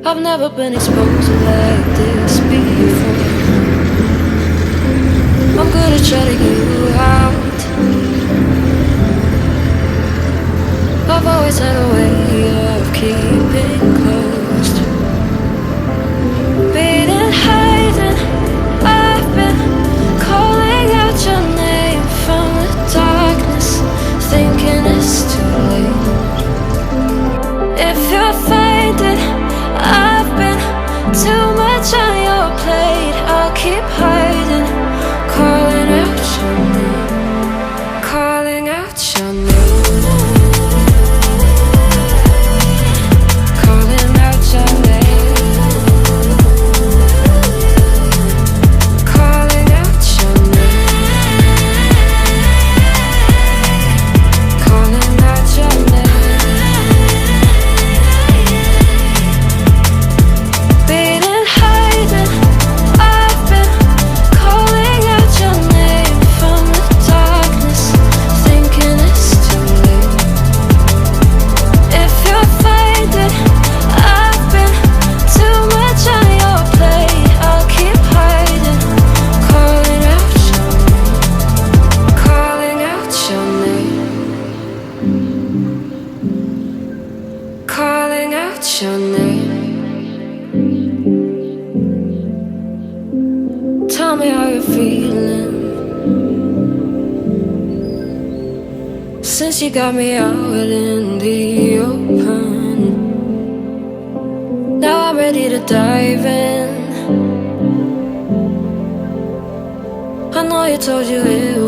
I've never been exposed like this before. I'm good at shutting you out. I've always had a way of keeping closed. Being hiding, I've been calling out your name from the darkness, thinking it's too late. If you're faded, I've been too much on your plate. I'll keep hiding, calling out your name, calling out your name, calling out your name, calling out your name, calling out your name. Being hiding, I've been calling out your name from the darkness, thinking it's too late. If you're faded, I've been too much on your plate. I'll keep hiding, calling out your name, calling out your name, calling out your name. Tell me how you're feeling since you got me out in the open. Now I'm ready to dive in. I know you told you it